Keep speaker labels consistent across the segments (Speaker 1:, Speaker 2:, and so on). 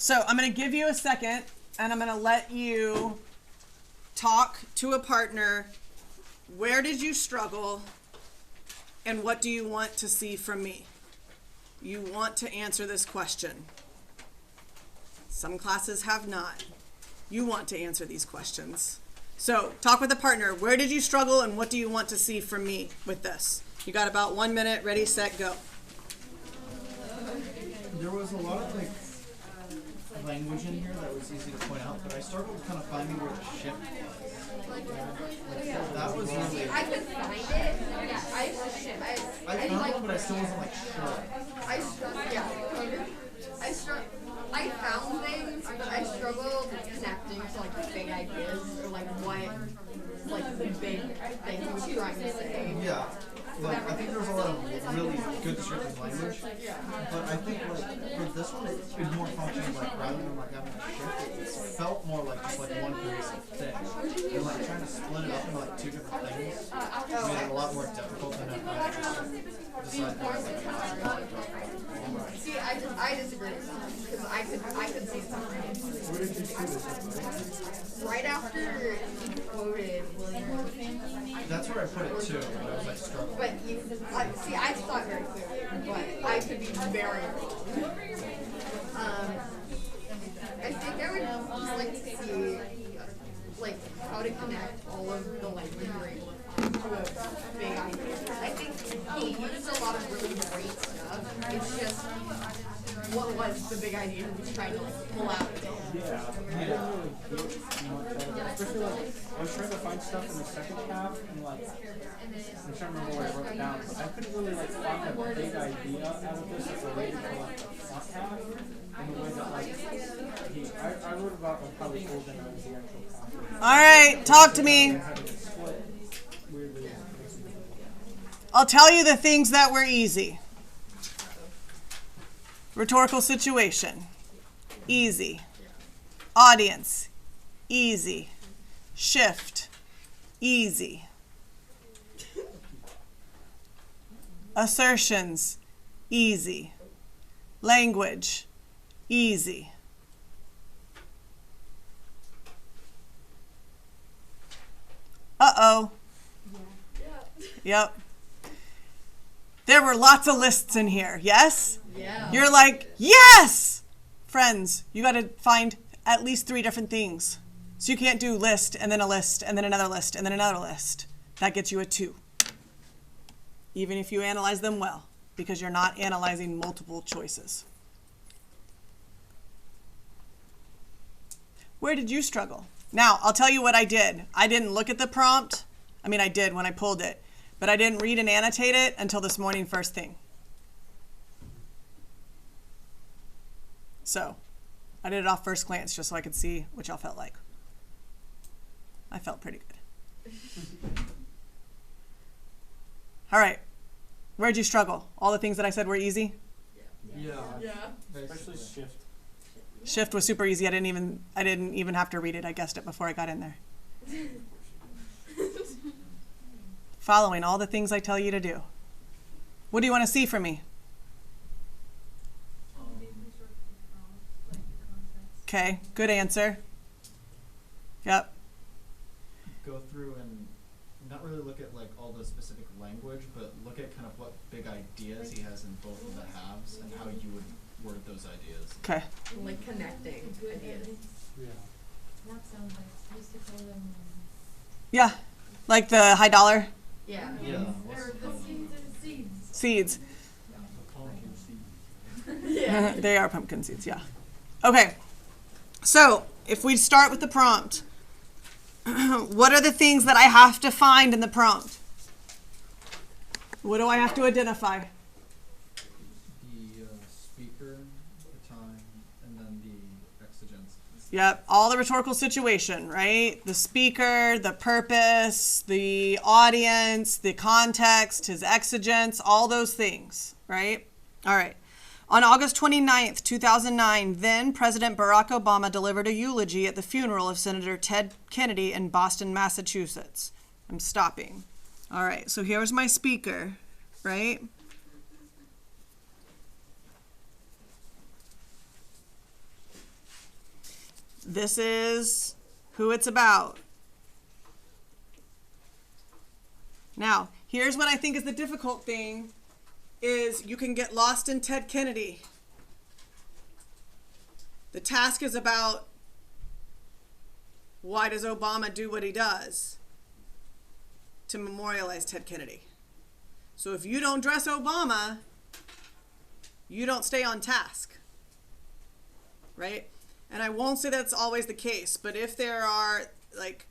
Speaker 1: So I'm going to give you a second, and I'm going to let you talk to a partner. Where did you struggle, and what do you want to see from me? You want to answer this question. Some classes have not. You want to answer these questions. So talk with a partner. Where did you struggle, and what do you want to see from me with this? You got about 1 minute. Ready, set, go.
Speaker 2: There was a lot of language in here that was easy to point out, but I struggled kind of finding where the shift was. That was really.
Speaker 3: I could find it. Yeah, I
Speaker 2: found it, but I still wasn't sure.
Speaker 3: I found things, but I struggled connecting to big ideas or what the big thing he was trying to say.
Speaker 2: Yeah. I think there was a lot of really good descriptive language, but I think for this one it's more functioning rather than having a shift, it felt more just one cohesive thing. And trying to split it up into two different things made it a lot more difficult than if I just decided
Speaker 3: See, I disagree because I could see something.
Speaker 2: Where did you see this?
Speaker 3: Right after he quoted William.
Speaker 2: That's where I put it too, but I was struggling.
Speaker 3: But I saw it very clearly, but I could be very wrong. I think I would just like to see how to connect all of the language we're able to find to a big idea. I think he used a lot of really great stuff. It's just what was the big idea he was trying to pull out of it.
Speaker 4: Yeah, I didn't really get much of it. Especially I was trying to find stuff in the second half, and I'm trying to remember what I wrote down, but I couldn't really find a big idea out of this that related to the front half in the way that I wrote about how they organized the actual copy.
Speaker 1: All right, talk to me. I'll tell you the things that were easy. Rhetorical situation, easy. Audience, easy. Shift, easy. Assertions, easy. Language, easy. Uh-oh. Yep. There were lots of lists in here, yes?
Speaker 3: Yeah.
Speaker 1: You're like, yes! Friends, you got to find at least 3 different things. So you can't do list, and then a list, and then another list, and then another list. That gets you a 2. Even if you analyze them well, because you're not analyzing multiple choices. Where did you struggle? Now, I'll tell you what I did. I didn't look at the prompt. I mean, I did when I pulled it. But I didn't read and annotate it until this morning first thing. So I did it off first glance just so I could see what y'all felt like. I felt pretty good. All right. Where'd you struggle? All the things that I said were easy?
Speaker 2: Yeah.
Speaker 4: Especially shift.
Speaker 1: Shift was super easy. I didn't even have to read it. I guessed it before I got in there. Following all the things I tell you to do. What do you want to see from me? Okay, good answer. Yep.
Speaker 2: Go through and not really look at all the specific language, but look at kind of what big ideas he has in both of the halves and how you would word those ideas.
Speaker 1: Okay.
Speaker 3: Connecting ideas.
Speaker 4: Yeah.
Speaker 5: That sounds like used to call them.
Speaker 1: Yeah, like the high dollar
Speaker 3: Yeah.
Speaker 2: Yeah.
Speaker 5: They're pumpkins and seeds.
Speaker 1: seeds.
Speaker 3: Yeah.
Speaker 1: They are pumpkin seeds, yeah. Okay, so if we start with the prompt, what are the things that I have to find in the prompt? What do I have to identify?
Speaker 2: The speaker, the time, and then the exigence.
Speaker 1: Yep, all the rhetorical situation, right? The speaker, the purpose, the audience, the context, his exigence, all those things, right? All right. On August 29th, 2009, then President Barack Obama delivered a eulogy at the funeral of Senator Ted Kennedy in Boston, Massachusetts. I'm stopping. All right, so here's my speaker, right? This is who it's about. Now, here's what I think is the difficult thing, is you can get lost in Ted Kennedy. The task is about, why does Obama do what he does to memorialize Ted Kennedy? So if you don't dress Obama, you don't stay on task, right? And I won't say that's always the case, but if there are, like,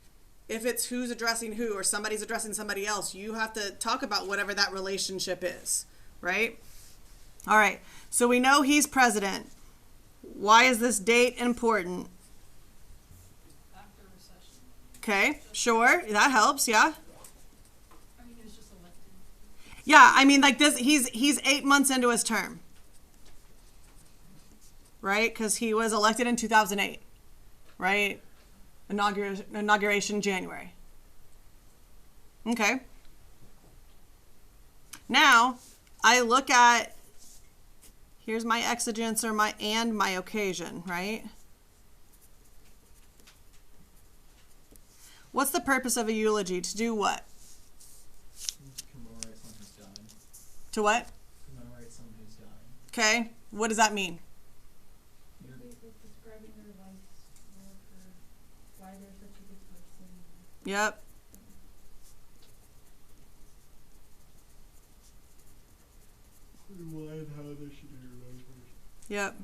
Speaker 1: if it's who's addressing who or somebody's addressing somebody else, you have to talk about whatever that relationship is, right? All right, so we know he's president. Why is this date important?
Speaker 6: After recession.
Speaker 1: Okay, sure, that helps, yeah.
Speaker 6: I mean, he was just elected.
Speaker 1: Yeah, I mean, like this, he's 8 months into his term, right? Because he was elected in 2008, right? Inauguration January. Okay. Now, I look at, here's my exigence or my occasion, right? What's the purpose of a eulogy? To do what?
Speaker 2: Commemorate someone who's dying.
Speaker 1: To what?
Speaker 2: Commemorate someone who's dying.
Speaker 1: Okay. What does that mean?
Speaker 5: Describing their life's work or why they're such a good person.
Speaker 1: Yep.
Speaker 2: Why and how they should be remembered.
Speaker 1: Yep.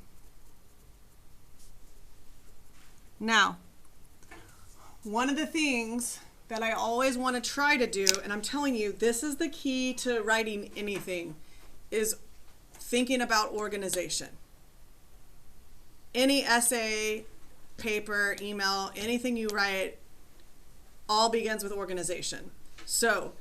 Speaker 1: Now, one of the things that I always want to try to do, and I'm telling you, this is the key to writing anything, is thinking about organization. Any essay, paper, email, anything you write, all begins with organization. So,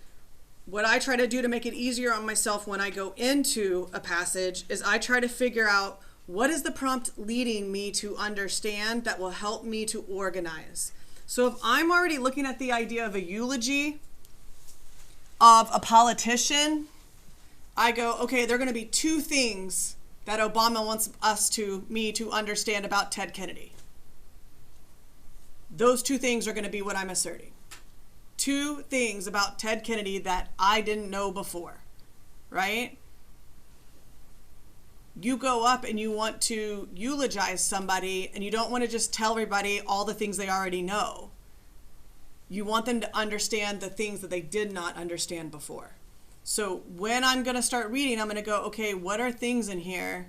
Speaker 1: what I try to do to make it easier on myself when I go into a passage is I try to figure out, what is the prompt leading me to understand that will help me to organize? So if I'm already looking at the idea of a eulogy of a politician, I go, okay, there are going to be two things that Obama wants me to understand about Ted Kennedy. Those two things are going to be what I'm asserting. Two things about Ted Kennedy that I didn't know before, right? You go up and you want to eulogize somebody, and you don't want to just tell everybody all the things they already know. You want them to understand the things that they did not understand before. So when I'm going to start reading, I'm going to go, okay, what are things in here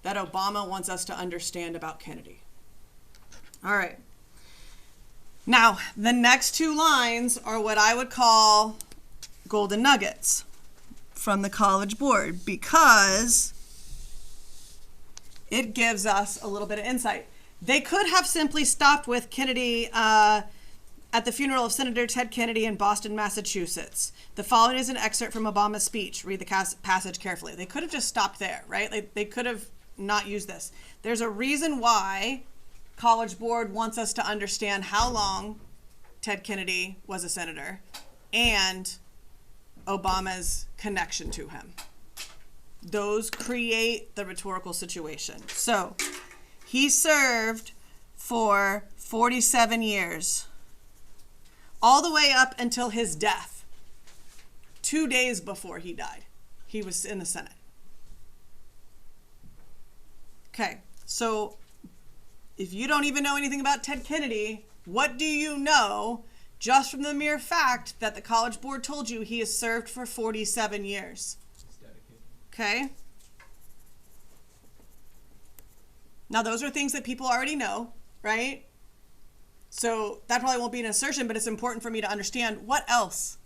Speaker 1: that Obama wants us to understand about Kennedy? All right. Now, the next two lines are what I would call golden nuggets from the College Board, because it gives us a little bit of insight. They could have simply stopped with Kennedy at the funeral of Senator Ted Kennedy in Boston, Massachusetts. The following is an excerpt from Obama's speech. Read the passage carefully. They could have just stopped there, right? They could have not used this. There's a reason why College Board wants us to understand how long Ted Kennedy was a senator and Obama's connection to him. Those create the rhetorical situation. So, he served for 47 years, all the way up until his death. 2 days before he died, he was in the Senate. Okay, so if you don't even know anything about Ted Kennedy, what do you know just from the mere fact that the College Board told you he has served for 47 years? Okay. Now, those are things that people already know, right? So that probably won't be an assertion, but it's important for me to understand. What else?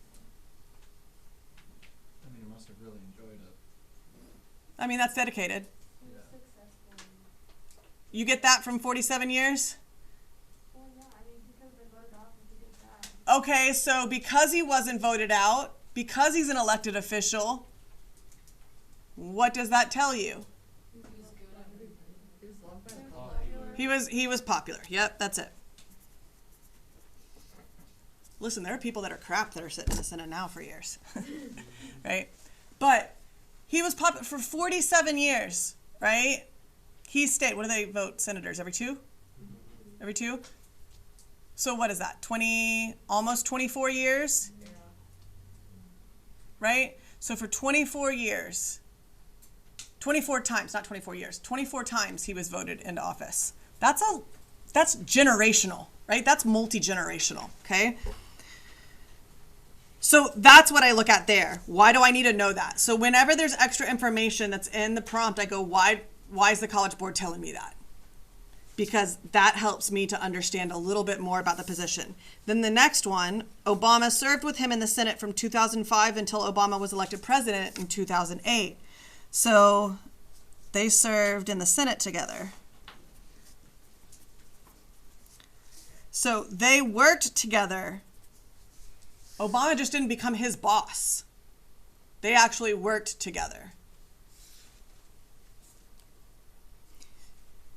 Speaker 2: I mean, you must have really enjoyed it.
Speaker 1: I mean, that's dedicated.
Speaker 5: He was successful.
Speaker 1: You get that from 47 years?
Speaker 5: Well, yeah, I mean, he could have been voted off if he did that.
Speaker 1: Okay, so because he wasn't voted out, because he's an elected official, what does that tell you?
Speaker 3: He was loved by the public.
Speaker 1: He was popular. Yep, that's it. Listen, there are people that are crap that are sitting in the Senate now for years, right? But he was popular for 47 years, right? He stayed. What do they vote senators? Every two? Every 2? So what is that? 20, almost 24 years? Right? So for 24 years, 24 times, not 24 years, 24 times he was voted into office. That's generational, right? That's multi-generational, okay? So that's what I look at there. Why do I need to know that? So whenever there's extra information that's in the prompt, I go, why is the College Board telling me that? Because that helps me to understand a little bit more about the position. Then the next one, Obama served with him in the Senate from 2005 until Obama was elected president in 2008. So they served in the Senate together. So they worked together. Obama just didn't become his boss. They actually worked together.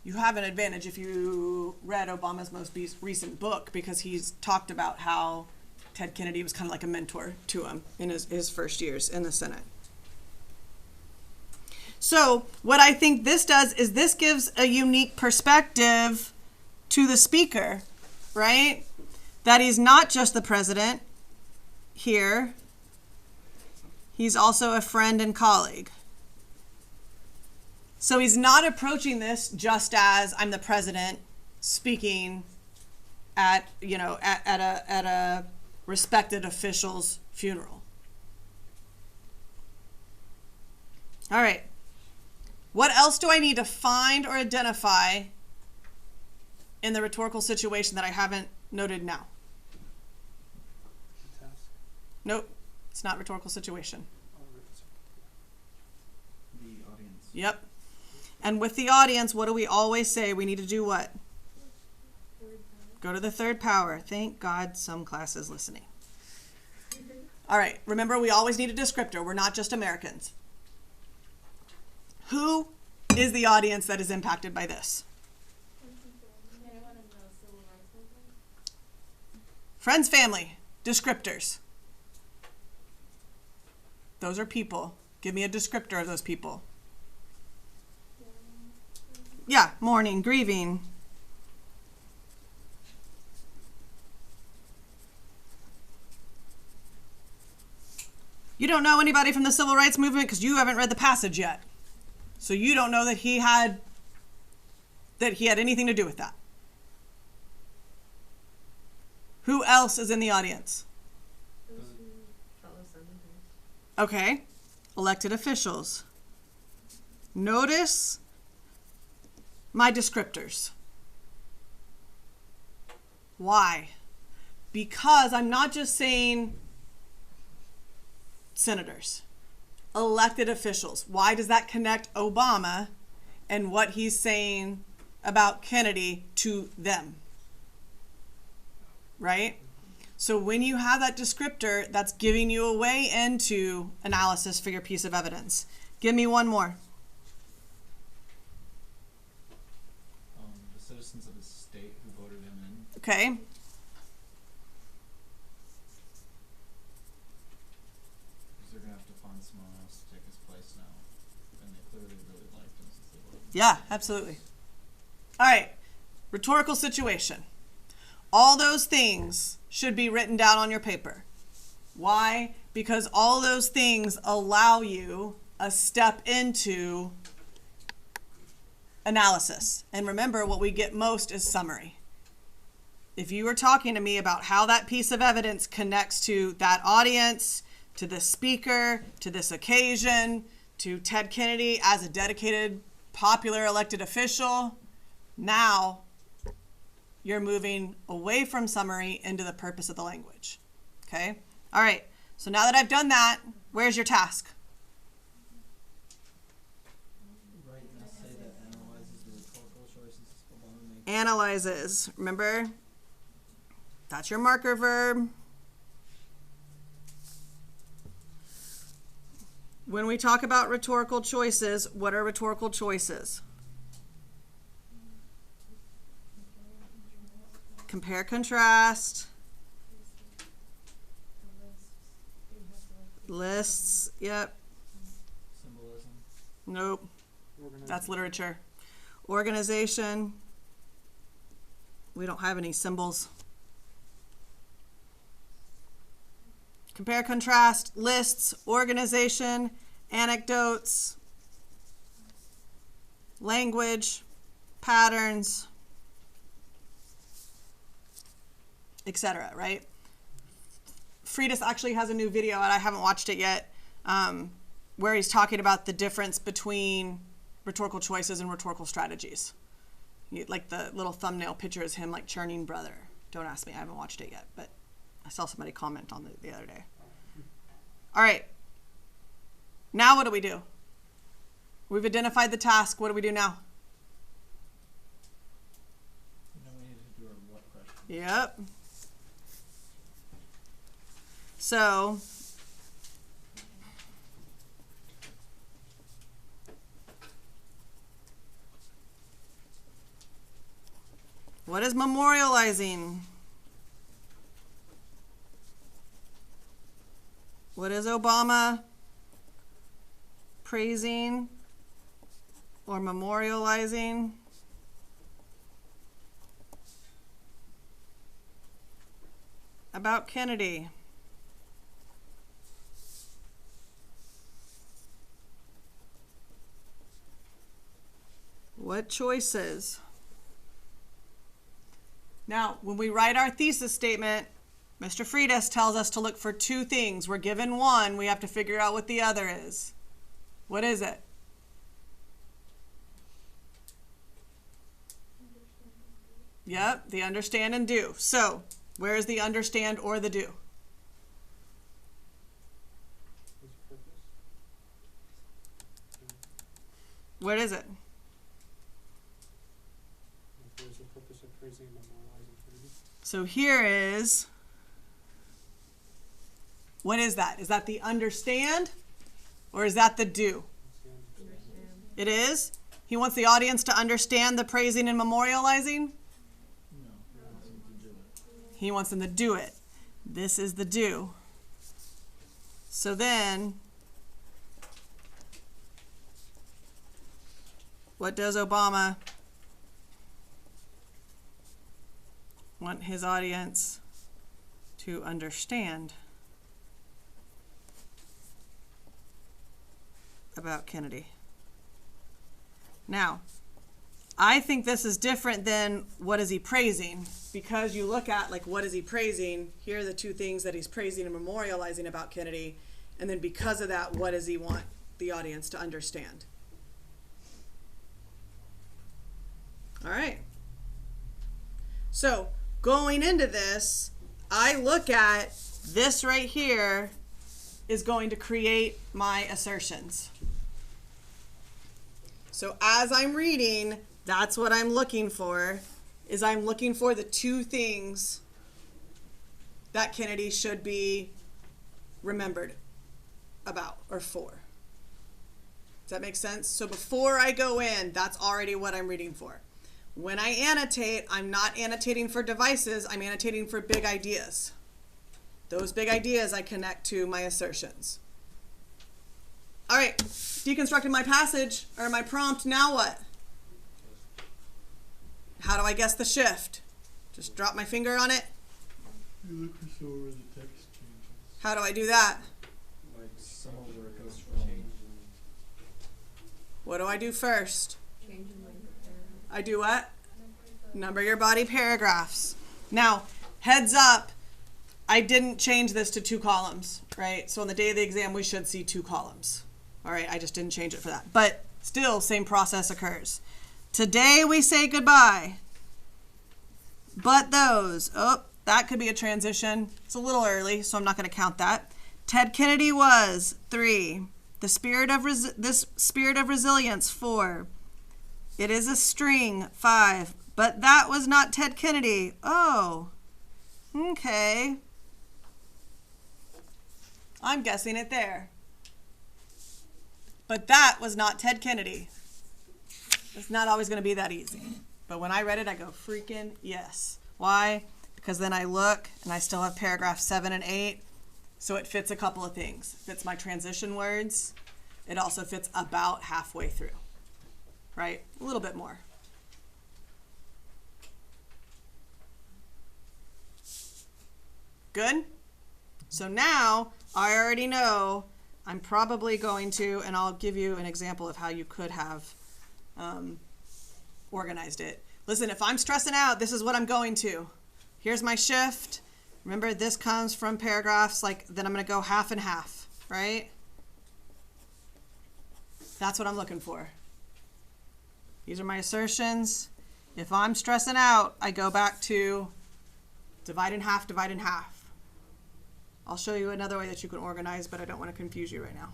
Speaker 1: You have an advantage if you read Obama's most recent book, because he's talked about how Ted Kennedy was kind of like a mentor to him in his first years in the Senate. So what I think this does is this gives a unique perspective to the speaker, right? That he's not just the president here. He's also a friend and colleague. So he's not approaching this just as I'm the president speaking at a respected official's funeral. All right. What else do I need to find or identify in the rhetorical situation that I haven't noted now? Nope, it's not rhetorical situation.
Speaker 2: The audience.
Speaker 1: Yep. And with the audience, what do we always say? We need to do what? Go to the third power. Thank God some class is listening. All right, remember we always need a descriptor. We're not just Americans. Who is the audience that is impacted by this? Friends, family, descriptors. Those are people. Give me a descriptor of those people. Yeah, mourning, grieving. You don't know anybody from the civil rights movement because you haven't read the passage yet. So you don't know that he had anything to do with that. Who else is in the audience? Okay, elected officials. Notice my descriptors. Why? Because I'm not just saying senators, elected officials. Why does that connect Obama and what he's saying about Kennedy to them? Right? So when you have that descriptor, that's giving you a way into analysis for your piece of evidence. Give me one more.
Speaker 2: The citizens of his state who voted him in.
Speaker 1: Okay.
Speaker 2: Because they're going to have to find someone else to take his place now. And they clearly really liked him since they voted him.
Speaker 1: Yeah, absolutely. All right. Rhetorical situation. All those things should be written down on your paper. Why? Because all those things allow you a step into analysis. And remember, what we get most is summary. If you were talking to me about how that piece of evidence connects to that audience, to the speaker, to this occasion, to Ted Kennedy as a dedicated, popular elected official, now you're moving away from summary into the purpose of the language. Okay? All right. So now that I've done that, where's your task?
Speaker 2: Write an essay that analyzes the rhetorical choices Obama made.
Speaker 1: Analyzes. Remember? That's your marker verb. When we talk about rhetorical choices, what are rhetorical choices? Compare, contrast. Lists. Yep.
Speaker 2: Symbolism.
Speaker 1: Nope. That's literature. Organization. we don't have any symbols. Compare, contrast, lists, organization, anecdotes, language, patterns, etc., right? Friedis actually has a new video, and I haven't watched it yet, where he's talking about the difference between rhetorical choices and rhetorical strategies. Like the little thumbnail picture is him like churning brother. Don't ask me, I haven't watched it yet, but I saw somebody comment on it the other day. All right. Now what do we do? We've identified the task. What do we do now?
Speaker 2: Now we need to do our what question.
Speaker 1: Yep. So, what is memorializing? What is Obama praising or memorializing? About Kennedy? What choices? Now, when we write our thesis statement, Mr. Friedis tells us to look for two things. We're given one, we have to figure out what the other is. What is it? Yep, the understand and do. So, where is the understand or the do? What is it?
Speaker 4: There's the purpose of praising and memorializing Kennedy.
Speaker 1: So here is, what is that? Is that the understand or is that the do? It is? He wants the audience to understand the praising and memorializing?
Speaker 2: No, he wants them to do it.
Speaker 1: He wants them to do it. This is the do. So then, what does Obama want his audience to understand about Kennedy? Now, I think this is different than what is he praising, because you look at like what is he praising, here are the two things that he's praising and memorializing about Kennedy, and then because of that, what does he want the audience to understand? All right. So going into this, I look at this right here is going to create my assertions. So as I'm reading, that's what I'm looking for, is I'm looking for the two things that Kennedy should be remembered about or for. Does that make sense? So before I go in, that's already what I'm reading for. When I annotate, I'm not annotating for devices, I'm annotating for big ideas. Those big ideas I connect to my assertions. All right, deconstructed my passage, or my prompt, now what? How do I guess the shift? Just drop my finger on it?
Speaker 2: You look for so where the text changes.
Speaker 1: How do I do that?
Speaker 2: Like somewhere where it goes from.
Speaker 1: What do I do first?
Speaker 3: Change in language.
Speaker 1: I do what? Number your body paragraphs. Now, heads up, I didn't change this to 2 columns, right? So on the day of the exam, we should see 2 columns. All right, I just didn't change it for that. But still, same process occurs. Today we say goodbye. But those, oh, that could be a transition. It's a little early, so I'm not going to count that. Ted Kennedy was 3. The spirit of this spirit of resilience 4. It is a string 5. But that was not Ted Kennedy. Oh, okay. I'm guessing it there. But that was not Ted Kennedy. It's not always going to be that easy. But when I read it, I go, freaking yes. Why? Because then I look, and I still have paragraph 7 and 8. So it fits a couple of things. It fits my transition words. It also fits about halfway through. Right? A little bit more. Good? So now I already know I'm probably going to, and I'll give you an example of how you could have organized it. Listen, if I'm stressing out, this is what I'm going to. Here's my shift. Remember, this comes from paragraphs, then I'm going to go half and half, right? That's what I'm looking for. These are my assertions. If I'm stressing out, I go back to divide in half, divide in half. I'll show you another way that you can organize, but I don't want to confuse you right now.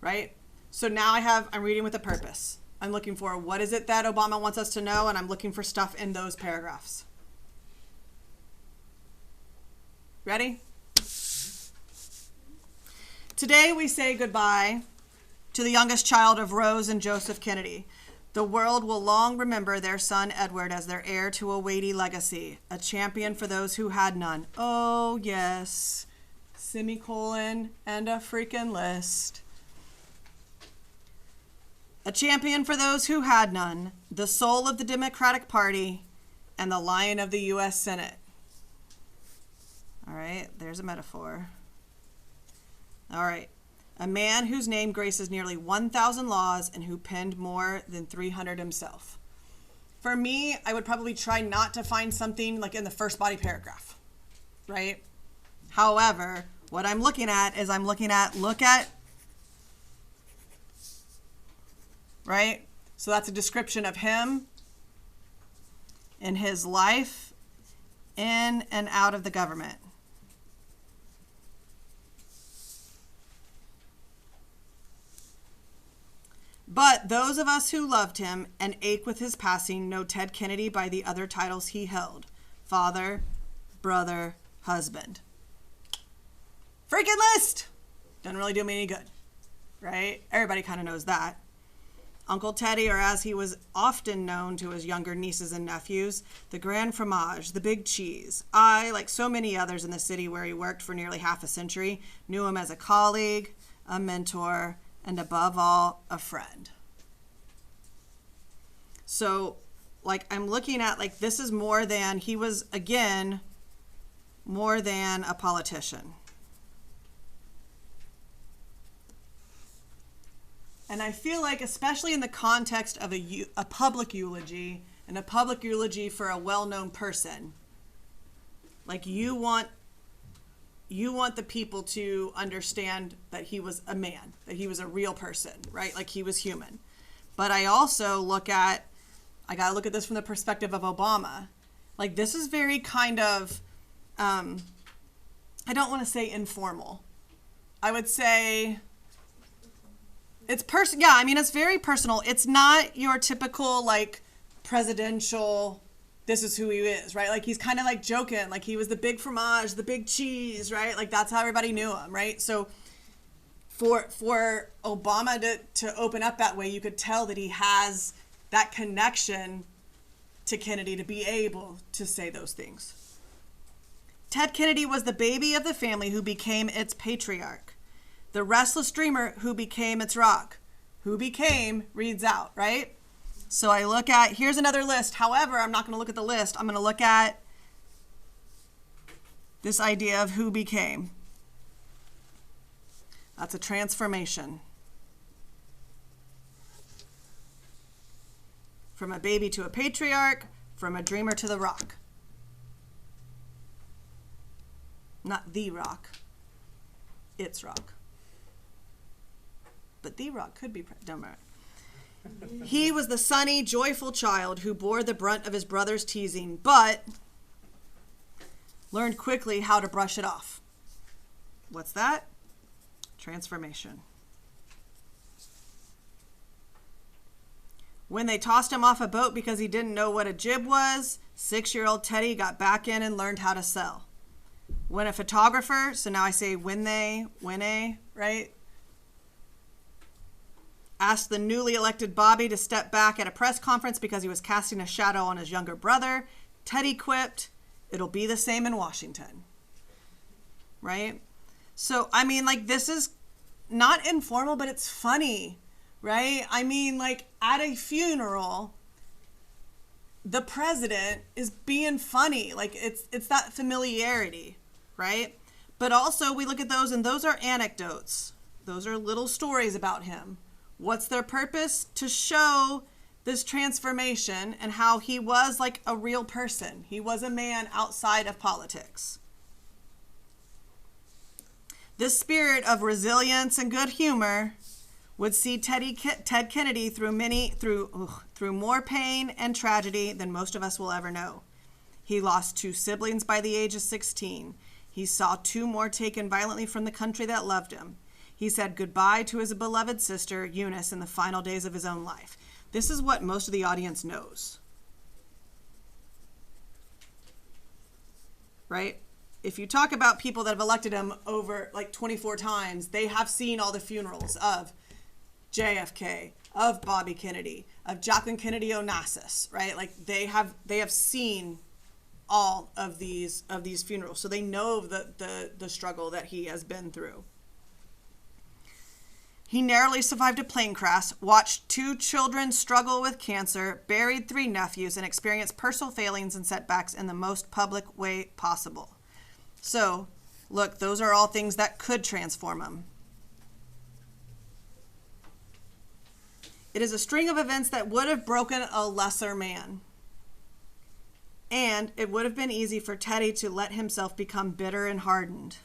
Speaker 1: Right? So now I'm reading with a purpose. I'm looking for what is it that Obama wants us to know, and I'm looking for stuff in those paragraphs. Ready? Today we say goodbye to the youngest child of Rose and Joseph Kennedy. The world will long remember their son Edward as their heir to a weighty legacy, a champion for those who had none. Oh, yes. Semicolon and a freaking list. A champion for those who had none, the soul of the Democratic Party, and the lion of the U.S. Senate. All right, there's a metaphor. All right. A man whose name graces nearly 1,000 laws and who penned more than 300 himself. For me, I would probably try not to find something like in the first body paragraph, right? However, what I'm looking at is look at, right? So that's a description of him in his life in and out of the government. But those of us who loved him and ache with his passing know Ted Kennedy by the other titles he held: father, brother, husband. Freaking list! Doesn't really do me any good, right? Everybody kind of knows that. Uncle Teddy, or as he was often known to his younger nieces and nephews, the Grand Fromage, the Big Cheese. I, like so many others in the city where he worked for nearly half a century, knew him as a colleague, a mentor, and above all, a friend. So, I'm looking at, this is more than, he was, again, more than a politician. And I feel like, especially in the context of a public eulogy, and a public eulogy for a well-known person, you want the people to understand that he was a man, that he was a real person, right? He was human. But I also I got to look at this from the perspective of Obama. This is very kind of, I don't want to say informal. I would say it's it's very personal. It's not your typical, presidential, this is who he is, right? He's kind of joking, he was the big fromage, the big cheese, right? That's how everybody knew him, right? So for Obama to open up that way, you could tell that he has that connection to Kennedy to be able to say those things. Ted Kennedy was the baby of the family who became its patriarch, the restless dreamer who became its rock, who became reads out, right? So I look at, here's another list. However, I'm not going to look at the list. I'm going to look at this idea of who became. That's a transformation. From a baby to a patriarch, from a dreamer to the rock. Not the rock. It's rock. But the rock could be, don't matter. He was the sunny, joyful child who bore the brunt of his brother's teasing, but learned quickly how to brush it off. What's that? Transformation. When they tossed him off a boat because he didn't know what a jib was, 6-year-old Teddy got back in and learned how to sell. When a photographer, so now I say when a, right? Asked the newly elected Bobby to step back at a press conference because he was casting a shadow on his younger brother, Teddy quipped, "It'll be the same in Washington." Right? So, this is not informal, but it's funny, right? At a funeral, the president is being funny. Like it's that familiarity, right? But also we look at those, and those are anecdotes. Those are little stories about him. What's their purpose? To show this transformation and how he was like a real person. He was a man outside of politics. This spirit of resilience and good humor would see Ted Kennedy through more pain and tragedy than most of us will ever know. He lost 2 siblings by the age of 16. He saw 2 more taken violently from the country that loved him. He said goodbye to his beloved sister, Eunice, in the final days of his own life. This is what most of the audience knows. Right? If you talk about people that have elected him over like 24 times, they have seen all the funerals of JFK, of Bobby Kennedy, of Jacqueline Kennedy Onassis, right? Like they have seen all of these funerals. So they know the struggle that he has been through. He narrowly survived a plane crash, watched 2 children struggle with cancer, buried 3 nephews, and experienced personal failings and setbacks in the most public way possible. So, look, those are all things that could transform him. It is a string of events that would have broken a lesser man. And it would have been easy for Teddy to let himself become bitter and hardened.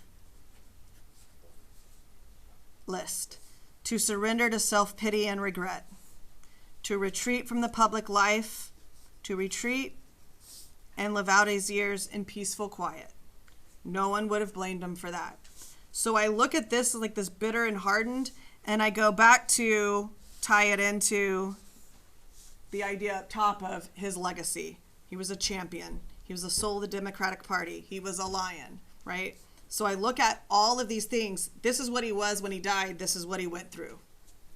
Speaker 1: List. To surrender to self-pity and regret. To retreat from the public life. To retreat and live out his years in peaceful quiet. No one would have blamed him for that. So I look at this like this bitter and hardened, and I go back to tie it into the idea up top of his legacy. He was a champion. He was the soul of the Democratic Party. He was a lion, right? So I look at all of these things. This is what he was when he died. This is what he went through.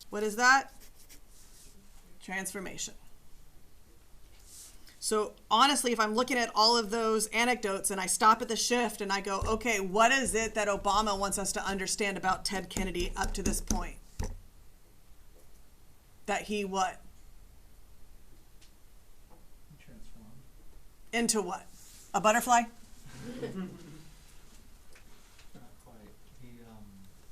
Speaker 1: What is that? Transformation. So honestly, if I'm looking at all of those anecdotes and I stop at the shift and I go, okay, what is it that Obama wants us to understand about Ted Kennedy up to this point? That he what?
Speaker 2: Transformed.
Speaker 1: Into what? A butterfly?
Speaker 2: Not quite. He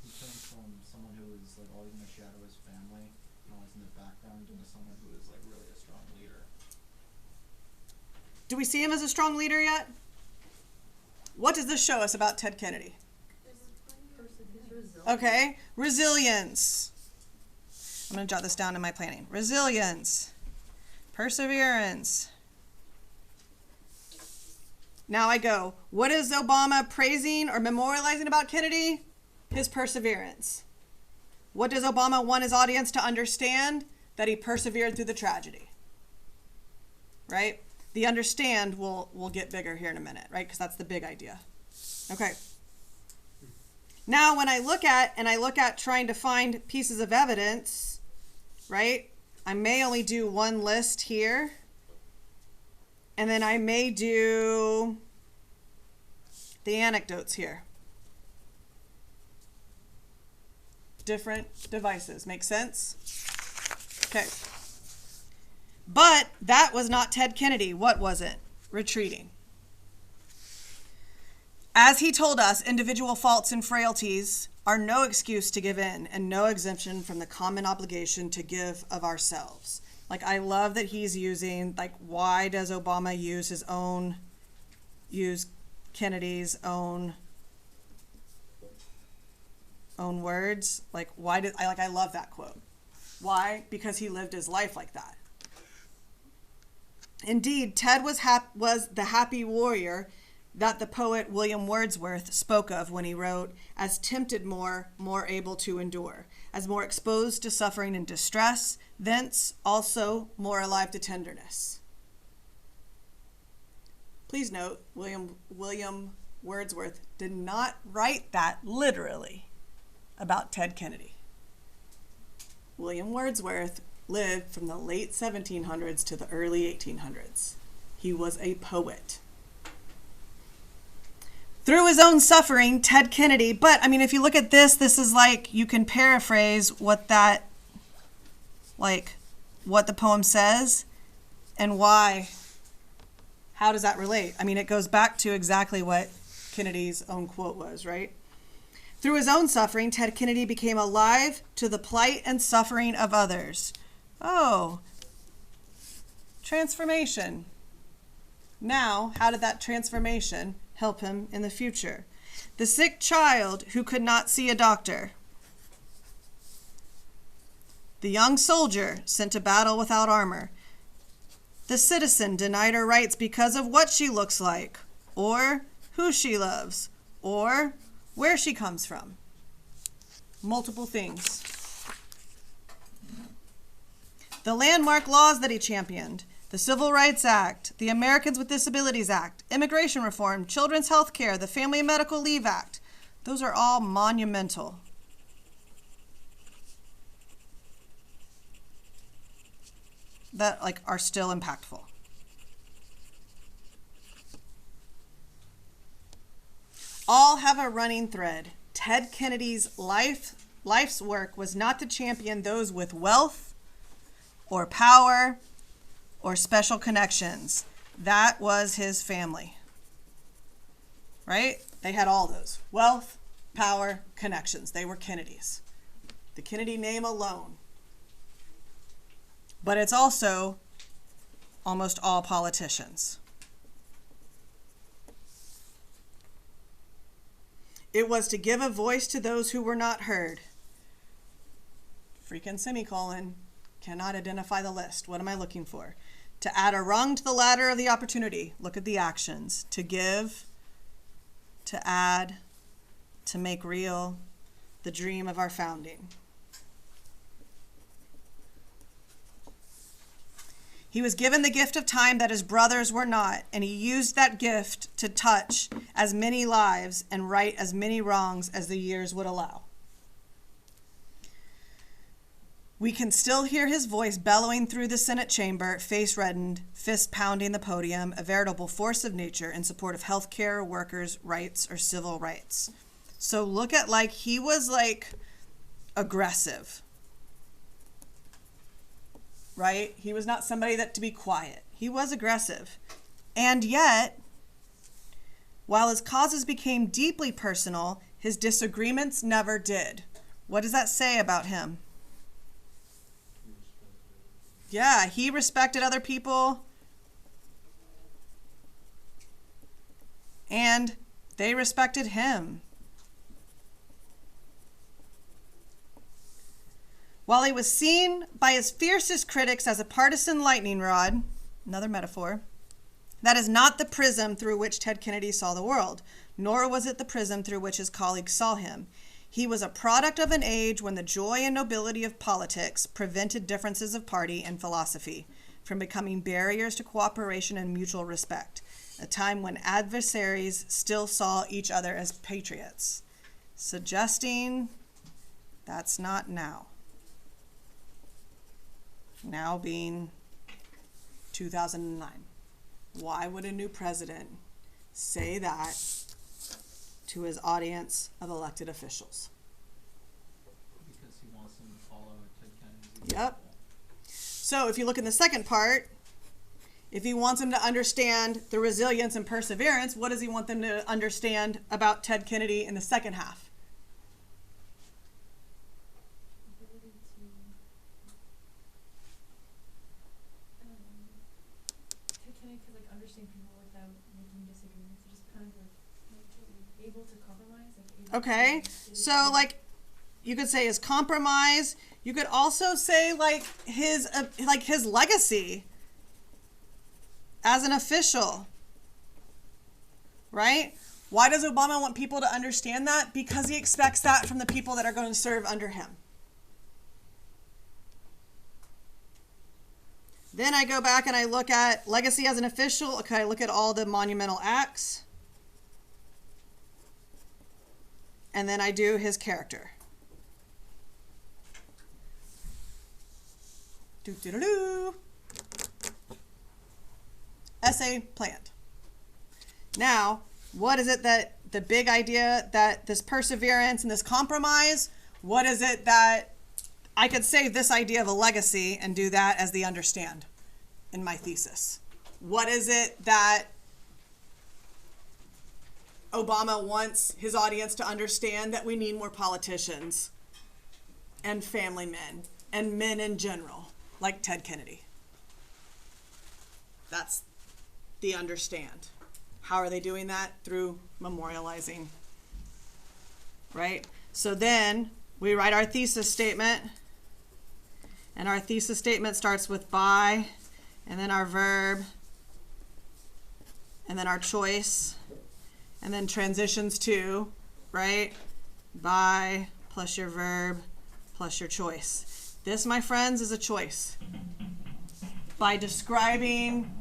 Speaker 2: turned from someone who was like always in the shadow of his family and always in the background into someone who is like really a strong leader.
Speaker 1: Do we see him as a strong leader yet? What does this show us about Ted Kennedy? Okay, resilience. I'm going to jot this down in my planning. Resilience, perseverance. Now I go, what is Obama praising or memorializing about Kennedy? His perseverance. What does Obama want his audience to understand? That he persevered through the tragedy. Right? The understand will get bigger here in a minute, right? Because that's the big idea. Okay. Now when I look at trying to find pieces of evidence, right? I may only do one list here. And then I may do the anecdotes here. Different devices. Make sense? Okay. But that was not Ted Kennedy. What was it? Retreating. As he told us, individual faults and frailties are no excuse to give in and no exemption from the common obligation to give of ourselves. Like, I love that he's using, like, why does Obama use Kennedy's own words? Like, I love that quote. Why? Because he lived his life like that. Indeed, Ted was the happy warrior that the poet William Wordsworth spoke of when he wrote, as tempted more able to endure, as more exposed to suffering and distress, thence also more alive to tenderness. Please note, William Wordsworth did not write that literally about Ted Kennedy. William Wordsworth lived from the late 1700s to the early 1800s. He was a poet. Through his own suffering, Ted Kennedy, but I mean, if you look at this is like, you can paraphrase what the poem says and why How does that relate? I mean, it goes back to exactly what Kennedy's own quote was, right? Through his own suffering, Ted Kennedy became alive to the plight and suffering of others. Oh, transformation. Now, how did that transformation help him in the future? The sick child who could not see a doctor. The young soldier sent to battle without armor. The citizen denied her rights because of what she looks like, or who she loves, or where she comes from. Multiple things. The landmark laws that he championed, the Civil Rights Act, the Americans with Disabilities Act, immigration reform, children's health care, the Family and Medical Leave Act, those are all monumental. That are still impactful. All have a running thread. Ted Kennedy's life's work was not to champion those with wealth or power or special connections. That was his family. Right? They had all those. Wealth, power, connections. They were Kennedys. The Kennedy name alone. But it's also almost all politicians. It was to give a voice to those who were not heard. Freaking semicolon. Cannot identify the list. What am I looking for? To add a rung to the ladder of the opportunity. Look at the actions. To give, to add, to make real the dream of our founding. He was given the gift of time that his brothers were not, and he used that gift to touch as many lives and right as many wrongs as the years would allow. We can still hear his voice bellowing through the Senate chamber, face reddened, fist pounding the podium, a veritable force of nature in support of healthcare workers' rights or civil rights. So look at he was aggressive. Right? He was not somebody that to be quiet. He was aggressive. And yet, while his causes became deeply personal, his disagreements never did. What does that say about him? Yeah, he respected other people. And they respected him. While he was seen by his fiercest critics as a partisan lightning rod, another metaphor, that is not the prism through which Ted Kennedy saw the world, nor was it the prism through which his colleagues saw him. He was a product of an age when the joy and nobility of politics prevented differences of party and philosophy from becoming barriers to cooperation and mutual respect, a time when adversaries still saw each other as patriots, suggesting that's not now. Now being 2009. Why would a new president say that to his audience of elected officials?
Speaker 2: Because he wants them to follow Ted Kennedy's
Speaker 1: Yep.
Speaker 2: example.
Speaker 1: So if you look in the second part, if he wants them to understand the resilience and perseverance, what does he want them to understand about Ted Kennedy in the second half?
Speaker 5: ability to Kenny could understand people without making disagreements, just kind of able to compromise, able
Speaker 1: Okay,
Speaker 5: to
Speaker 1: so you could say his compromise. You could also say his legacy as an official, right? Why does Obama want people to understand that? Because he expects that from the people that are going to serve under him. Then I go back and I look at legacy as an official. Okay, I look at all the monumental acts. And then I do his character. Do-do-do-do. Essay planned. Now, what is it that the big idea that this perseverance and this compromise, what is it that I could say this idea of a legacy and do that as the understand in my thesis? What is it that Obama wants his audience to understand? That we need more politicians and family men and men in general, like Ted Kennedy. That's the understand. How are they doing that? Through memorializing, right? So then we write our thesis statement, and our thesis statement starts with by, and then our verb, and then our choice, and then transitions to, right? By plus your verb plus your choice. This, my friends, is a choice. By describing